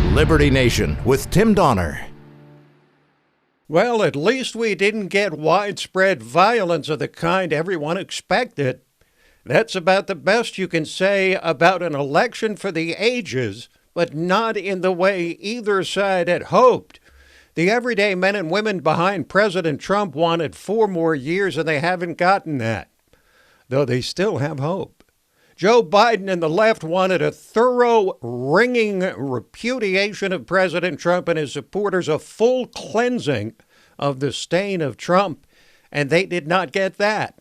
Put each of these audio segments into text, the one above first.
Liberty Nation with Tim Donner. Well, at least we didn't get widespread violence of the kind everyone expected. That's about the best you can say about an election for the ages, but not in the way either side had hoped. The everyday men and women behind President Trump wanted 4 more years, and they haven't gotten that, though they still have hope. Joe Biden and the left wanted a thorough, ringing repudiation of President Trump and his supporters, a full cleansing of the stain of Trump, and they did not get that.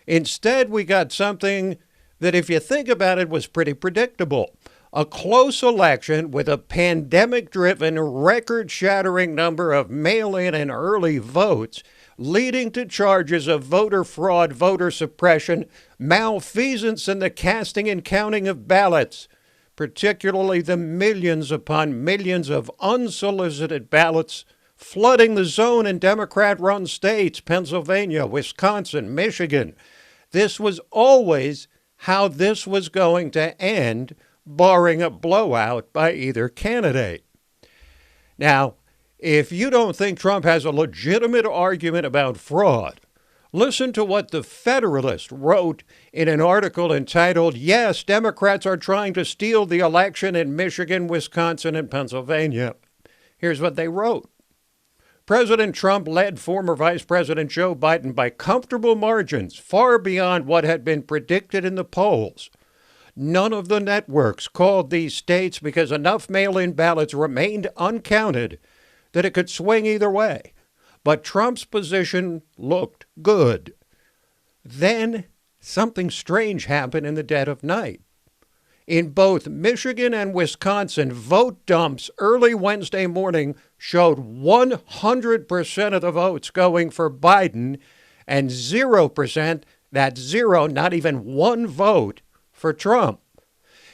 Instead, we got something that, if you think about it, was pretty predictable. A close election with a pandemic-driven, record-shattering number of mail-in and early votes, leading to charges of voter fraud, voter suppression, malfeasance in the casting and counting of ballots, particularly the millions upon millions of unsolicited ballots flooding the zone in Democrat-run states, Pennsylvania, Wisconsin, Michigan. This was always how this was going to end, barring a blowout by either candidate. Now, if you don't think Trump has a legitimate argument about fraud, listen to what the Federalist wrote in an article entitled, "Yes, Democrats are trying to steal the election in Michigan, Wisconsin, and Pennsylvania." Here's what they wrote. President Trump led former Vice President Joe Biden by comfortable margins, far beyond what had been predicted in the polls. None of the networks called these states because enough mail-in ballots remained uncounted that it could swing either way. But Trump's position looked good. Then something strange happened in the dead of night. In both Michigan and Wisconsin, vote dumps early Wednesday morning showed 100% of the votes going for Biden and 0%, that's zero, not even one vote, for Trump.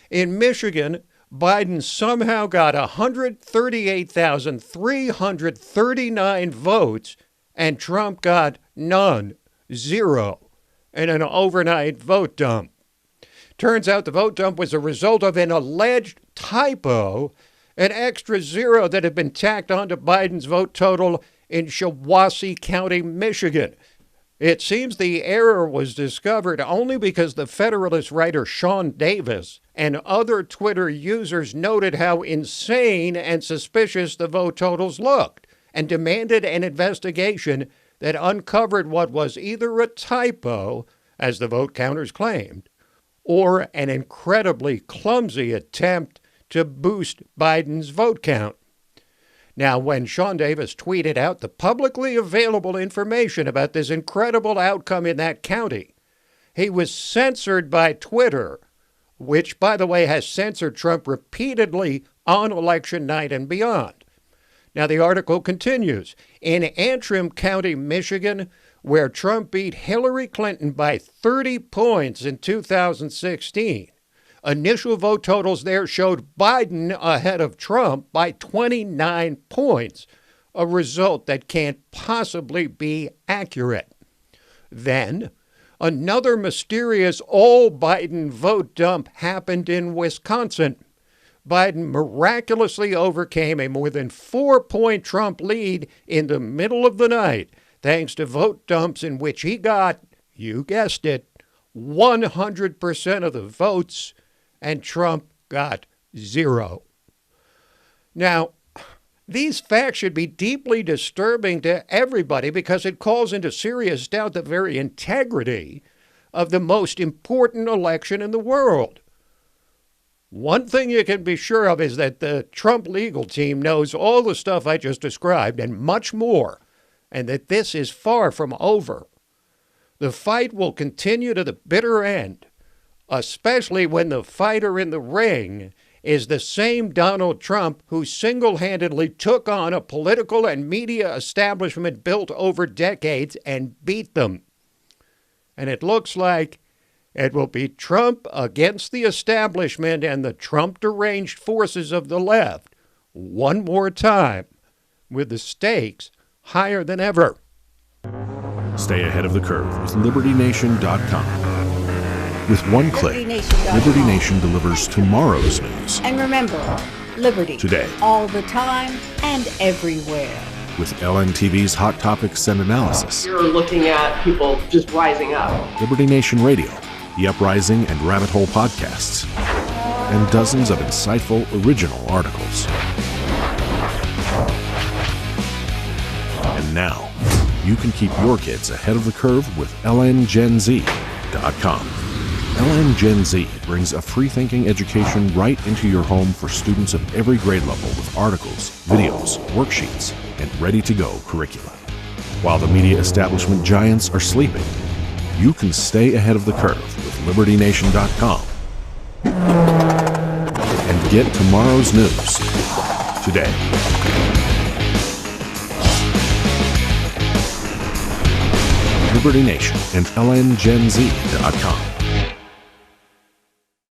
In Michigan, Biden somehow got 138,339 votes, and Trump got none, zero, in an overnight vote dump. Turns out the vote dump was a result of an alleged typo, an extra zero that had been tacked onto Biden's vote total in Shiawassee County, Michigan. It seems the error was discovered only because the Federalist writer Sean Davis and other Twitter users noted how insane and suspicious the vote totals looked and demanded an investigation that uncovered what was either a typo, as the vote counters claimed, or an incredibly clumsy attempt to boost Biden's vote count. Now, when Sean Davis tweeted out the publicly available information about this incredible outcome in that county, he was censored by Twitter, which, by the way, has censored Trump repeatedly on election night and beyond. Now, the article continues. In Antrim County, Michigan, where Trump beat Hillary Clinton by 30 points in 2016, initial vote totals there showed Biden ahead of Trump by 29 points, a result that can't possibly be accurate. Then, another mysterious all-Biden vote dump happened in Wisconsin. Biden miraculously overcame a more than 4-point Trump lead in the middle of the night, thanks to vote dumps in which he got, you guessed it, 100% of the votes, and Trump got 0. Now, these facts should be deeply disturbing to everybody because it calls into serious doubt the very integrity of the most important election in the world. One thing you can be sure of is that the Trump legal team knows all the stuff I just described and much more, and that this is far from over. The fight will continue to the bitter end, especially when the fighter in the ring is the same Donald Trump who single-handedly took on a political and media establishment built over decades and beat them. And it looks like it will be Trump against the establishment and the Trump-deranged forces of the left one more time, with the stakes higher than ever. Stay ahead of the curve with LibertyNation.com. With one click, Liberty Nation delivers tomorrow's news. And remember, Liberty. Today. All the time and everywhere. With LNTV's Hot Topics and Analysis. You're looking at people just rising up. Liberty Nation Radio, The Uprising and Rabbit Hole podcasts, and dozens of insightful original articles. And now, you can keep your kids ahead of the curve with LNGenZ.com. LN Gen Z brings a free-thinking education right into your home for students of every grade level with articles, videos, worksheets, and ready-to-go curricula. While the media establishment giants are sleeping, you can stay ahead of the curve with LibertyNation.com and get tomorrow's news today. Liberty Nation and LNGenZ.com.